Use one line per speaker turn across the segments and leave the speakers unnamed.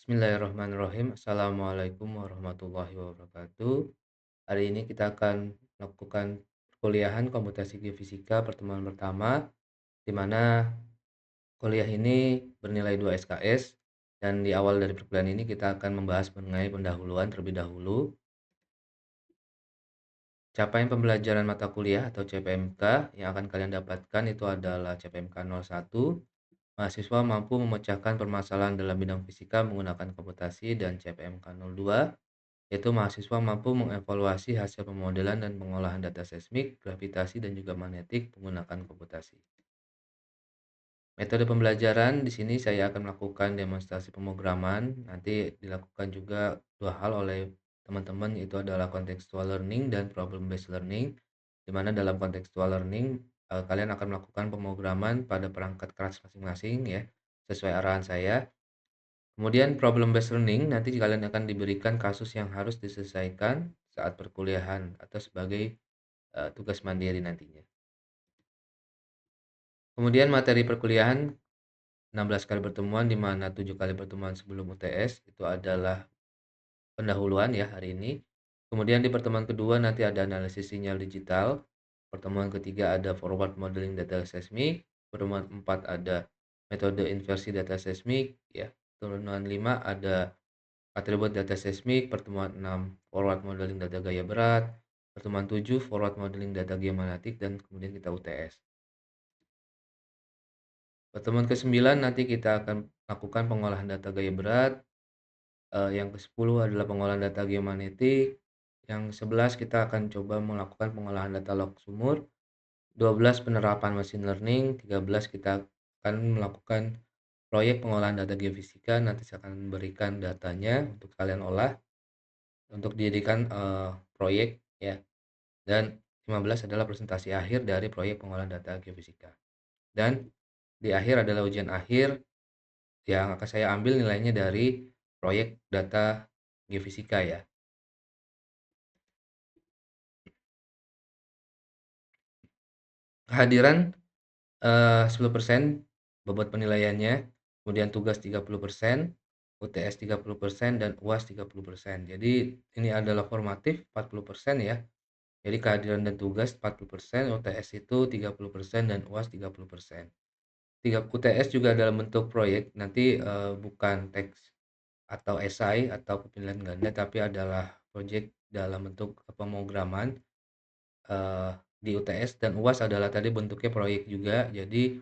Bismillahirrahmanirrahim. Assalamualaikum warahmatullahi wabarakatuh. Hari ini kita akan melakukan perkuliahan komputasi geofisika pertemuan pertama, di mana kuliah ini bernilai 2 SKS, dan di awal dari perkuliahan ini kita akan membahas mengenai pendahuluan terlebih dahulu. Capaian pembelajaran mata kuliah atau CPMK yang akan kalian dapatkan itu adalah CPMK 01. Mahasiswa mampu memecahkan permasalahan dalam bidang fisika menggunakan komputasi, dan CPMK 02 yaitu mahasiswa mampu mengevaluasi hasil pemodelan dan pengolahan data seismik, gravitasi, dan juga magnetik menggunakan komputasi. Metode pembelajaran di sini saya akan melakukan demonstrasi pemrograman. Nanti dilakukan juga dua hal oleh teman-teman, yaitu adalah contextual learning dan problem based learning. Di mana dalam contextual learning kalian akan melakukan pemrograman pada perangkat keras masing-masing ya, sesuai arahan saya. Kemudian problem based learning nanti kalian akan diberikan kasus yang harus diselesaikan saat perkuliahan atau sebagai tugas mandiri nantinya. Kemudian materi perkuliahan 16 kali pertemuan, di mana 7 kali pertemuan sebelum UTS itu adalah pendahuluan ya hari ini. Kemudian di pertemuan kedua nanti ada analisis sinyal digital. Pertemuan ketiga ada forward modeling data seismik. Pertemuan 4 ada metode inversi data seismik ya. Pertemuan 5 ada atribut data seismik. Pertemuan 6 forward modeling data gaya berat. Pertemuan 7 forward modeling data geomagnetik, dan kemudian kita UTS. Pertemuan ke-9 nanti kita akan lakukan pengolahan data gaya berat. Yang ke-10 adalah pengolahan data geomagnetik. Yang 11 kita akan coba melakukan pengolahan data log sumur. 12 penerapan machine learning. 13 kita akan melakukan proyek pengolahan data geofisika. Nanti saya akan memberikan datanya untuk kalian olah untuk dijadikan proyek ya. Dan 15 adalah presentasi akhir dari proyek pengolahan data geofisika. Dan di akhir adalah ujian akhir yang akan saya ambil nilainya dari proyek data geofisika ya. Kehadiran 10% bobot penilaiannya, kemudian tugas 30%, UTS 30%, dan UAS 30%. Jadi ini adalah formatif 40% ya. Jadi kehadiran dan tugas 40%, UTS itu 30%, dan UAS 30%. UTS juga dalam bentuk proyek, nanti bukan teks atau esai atau penilaian ganda, tapi adalah proyek dalam bentuk pemrograman di UTS, dan UAS adalah tadi bentuknya proyek juga. Jadi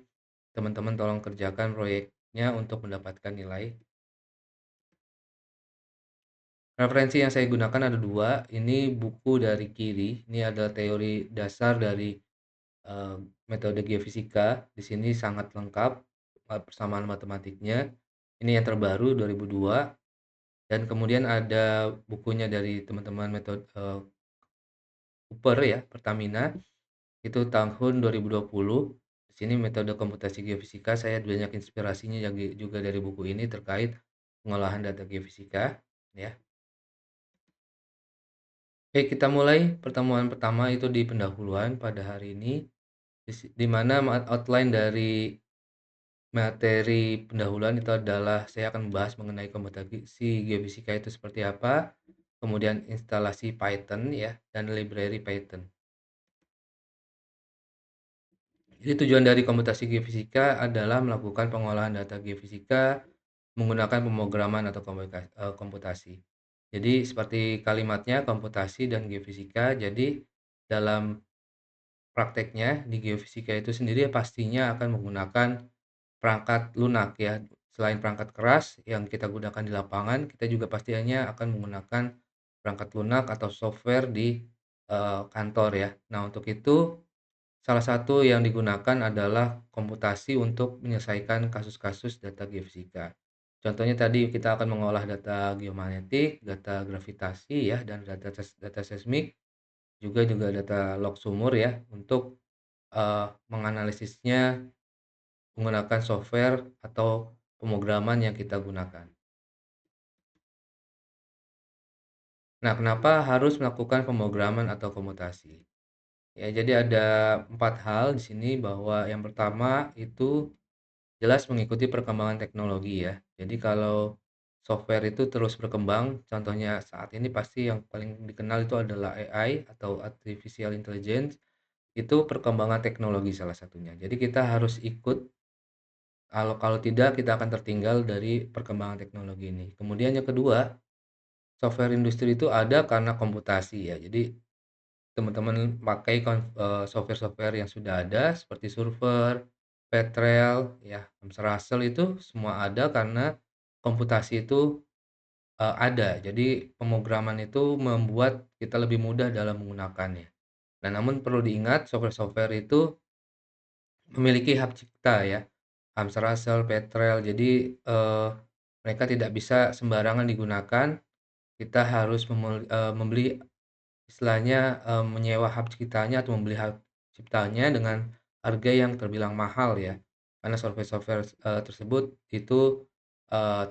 teman-teman tolong kerjakan proyeknya untuk mendapatkan nilai. Referensi yang saya gunakan ada dua. Ini buku dari Kiri. Ini adalah teori dasar dari eh, metode geofisika. Di sini sangat lengkap persamaan matematiknya. Ini yang terbaru 2002. Dan kemudian ada bukunya dari teman-teman metode Cooper ya, Pertamina. Itu tahun 2020. Di sini metode komputasi geofisika, saya banyak inspirasinya juga dari buku ini terkait pengolahan data geofisika ya. Oke, kita mulai pertemuan pertama itu di pendahuluan pada hari ini, di mana outline dari materi pendahuluan itu adalah saya akan membahas mengenai komputasi geofisika itu seperti apa, kemudian instalasi Python ya, dan library Python. Jadi tujuan dari komputasi geofisika adalah melakukan pengolahan data geofisika menggunakan pemrograman atau komputasi. Jadi seperti kalimatnya komputasi dan geofisika. Jadi dalam prakteknya di geofisika itu sendiri pastinya akan menggunakan perangkat lunak ya. Selain perangkat keras yang kita gunakan di lapangan, kita juga pastinya akan menggunakan perangkat lunak atau software di kantor ya. Nah, untuk itu salah satu yang digunakan adalah komputasi untuk menyelesaikan kasus-kasus data geofisika. Contohnya tadi kita akan mengolah data geomagnetik, data gravitasi ya, dan data seismik, juga data log sumur ya, untuk menganalisisnya menggunakan software atau pemrograman yang kita gunakan. Nah, kenapa harus melakukan pemrograman atau komutasi? Ya, jadi ada 4 hal di sini, bahwa yang pertama itu jelas mengikuti perkembangan teknologi ya. Jadi kalau software itu terus berkembang. Contohnya saat ini pasti yang paling dikenal itu adalah AI atau Artificial Intelligence, itu perkembangan teknologi salah satunya. Jadi kita harus ikut, kalau kalau tidak kita akan tertinggal dari perkembangan teknologi ini. Kemudian yang kedua, software industri itu ada karena komputasi ya. Jadi teman-teman pakai software-software yang sudah ada seperti Server, Petrel, ya, Hamster Russell itu semua ada karena komputasi itu ada. Jadi pemrograman itu membuat kita lebih mudah dalam menggunakannya. Nah, namun perlu diingat software-software itu memiliki hak cipta ya, Hamster Russell, Petrel. Jadi, mereka tidak bisa sembarangan digunakan. Kita harus membeli, istilahnya, menyewa hak ciptanya atau membeli hak ciptanya dengan harga yang terbilang mahal ya. Karena software-software, tersebut itu,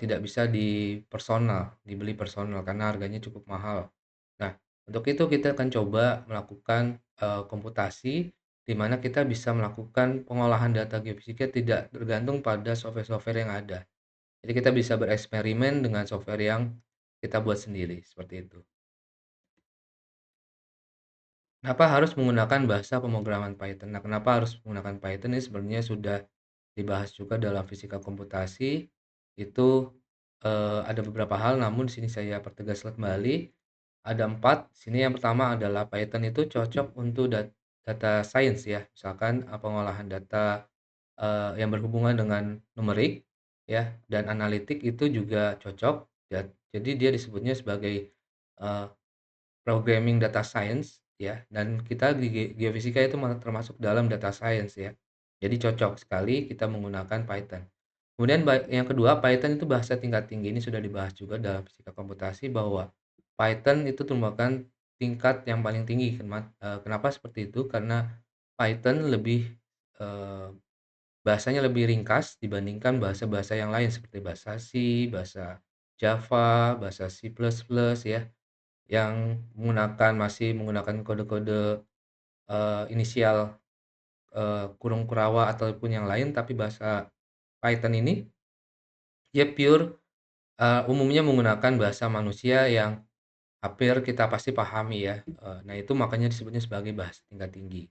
tidak bisa dibeli personal karena harganya cukup mahal. Nah, untuk itu kita akan coba melakukan, komputasi di mana kita bisa melakukan pengolahan data geofisika tidak tergantung pada software-software yang ada. Jadi kita bisa bereksperimen dengan software yang kita buat sendiri, seperti itu. Kenapa harus menggunakan bahasa pemrograman Python? Nah, kenapa harus menggunakan Python ini sebenarnya sudah dibahas juga dalam fisika komputasi. Itu, ada beberapa hal namun di sini saya pertegas kembali, ada 4. Sini yang pertama adalah Python itu cocok untuk data science ya, misalkan, pengolahan data, yang berhubungan dengan numerik ya, dan analitik itu juga cocok. Jadi dia disebutnya sebagai, eee programming data science ya, dan kita di geofisika itu termasuk dalam data science ya. Jadi cocok sekali kita menggunakan Python. Kemudian yang kedua, Python itu bahasa tingkat tinggi. Ini sudah dibahas juga dalam fisika komputasi bahwa Python itu merupakan tingkat yang paling tinggi. Kenapa seperti itu? Karena Python lebih, eee, bahasanya lebih ringkas dibandingkan bahasa-bahasa yang lain seperti bahasa C, bahasa Java, bahasa C++ ya. Yang masih menggunakan kode-kode, inisial, kurung kurawa ataupun yang lain, tapi bahasa Python ini dia pure, umumnya menggunakan bahasa manusia yang hampir kita pasti pahami ya, nah itu makanya disebutnya sebagai bahasa tingkat tinggi.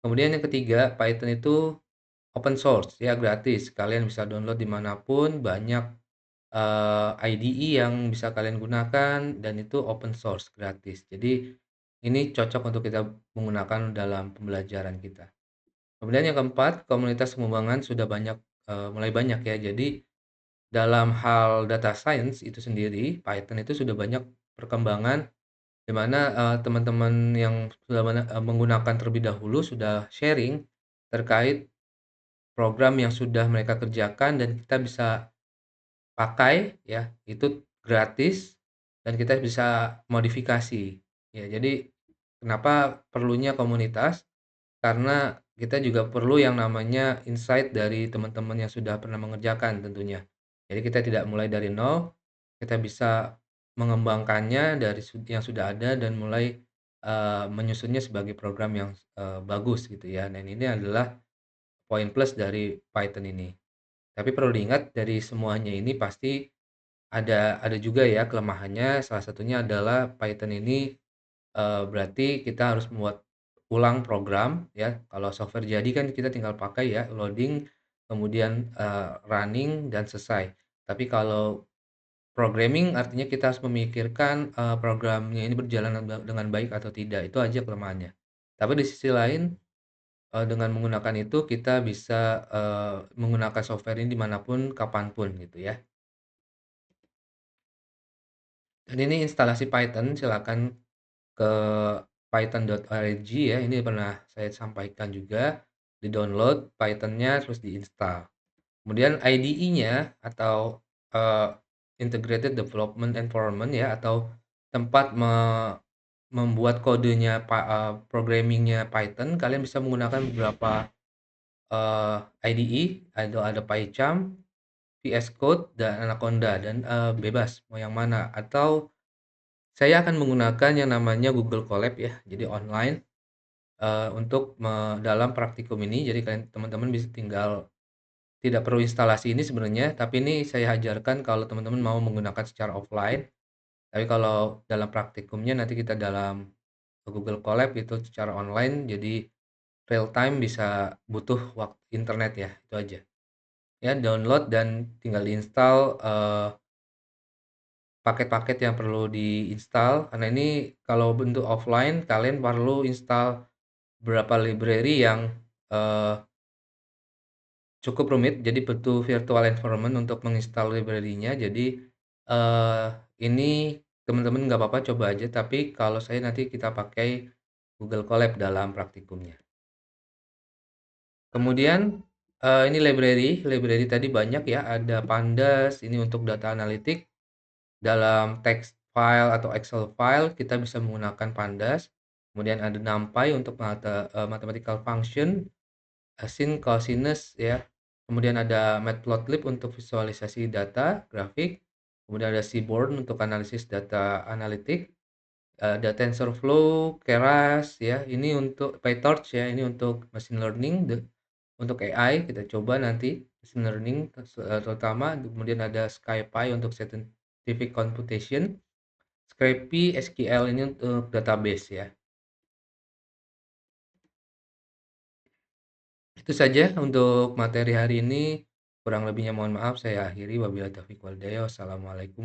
Kemudian yang ketiga, Python itu open source ya, gratis, kalian bisa download dimanapun, banyak IDE yang bisa kalian gunakan dan itu open source, gratis. Jadi ini cocok untuk kita menggunakan dalam pembelajaran kita. Kemudian yang keempat, komunitas pengembangan sudah mulai banyak ya. Jadi dalam hal data science itu sendiri, Python itu sudah banyak perkembangan di mana, teman-teman yang sudah menggunakan terlebih dahulu sudah sharing terkait program yang sudah mereka kerjakan dan kita bisa pakai ya, itu gratis dan kita bisa modifikasi. Ya, jadi kenapa perlunya komunitas, karena kita juga perlu yang namanya insight dari teman-teman yang sudah pernah mengerjakan tentunya. Jadi kita tidak mulai dari nol, kita bisa mengembangkannya dari yang sudah ada dan mulai, menyusunnya sebagai program yang, bagus gitu ya. Dan ini adalah poin plus dari Python ini. Tapi perlu diingat dari semuanya ini pasti ada juga ya kelemahannya, salah satunya adalah Python ini, berarti kita harus membuat ulang program ya, kalau software jadi kan kita tinggal pakai ya, loading, kemudian, running dan selesai. Tapi kalau programming artinya kita harus memikirkan, programnya ini berjalan dengan baik atau tidak, itu aja kelemahannya. Tapi di sisi lain, dengan menggunakan itu kita bisa, menggunakan software ini dimanapun kapanpun gitu ya. Dan ini instalasi Python silakan ke python.org ya, ini pernah saya sampaikan juga, di-download Python-nya terus diinstal. Kemudian IDE-nya atau, Integrated Development Environment ya, atau tempat membuat kodenya programming-nya Python, kalian bisa menggunakan beberapa, IDE, ada PyCharm, VS Code, dan Anaconda, dan, bebas mau yang mana, atau saya akan menggunakan yang namanya Google Colab ya, jadi online, untuk dalam praktikum ini. Jadi kalian teman-teman bisa tinggal tidak perlu instalasi ini sebenarnya, tapi ini saya ajarkan kalau teman-teman mau menggunakan secara offline. Tapi kalau dalam praktikumnya nanti kita dalam Google Colab itu secara online, jadi real time bisa butuh waktu internet ya, itu aja. Ya download dan tinggal di-install, paket-paket yang perlu di-install, karena ini kalau bentuk offline kalian perlu install beberapa library yang, eee, cukup rumit, jadi butuh virtual environment untuk menginstal library-nya. Jadi, eee, ini teman-teman nggak apa-apa coba aja, tapi kalau saya nanti kita pakai Google Colab dalam praktikumnya. Kemudian, ini library tadi banyak ya, ada Pandas, ini untuk data analitik, dalam text file atau Excel file kita bisa menggunakan Pandas, kemudian ada NumPy untuk mathematical function, sin, cosinus ya, kemudian ada Matplotlib untuk visualisasi data, grafik, kemudian ada Seaborn untuk analisis data analitik, ada TensorFlow, Keras ya, ini untuk PyTorch ya, ini untuk machine learning, untuk AI kita coba nanti machine learning terutama, kemudian ada SciPy untuk scientific computation, Scrapy, SQL ini untuk database ya. Itu saja untuk materi hari ini, kurang lebihnya mohon maaf, saya akhiri. Wabillahi taufiq wal hidayah. Wassalamualaikum.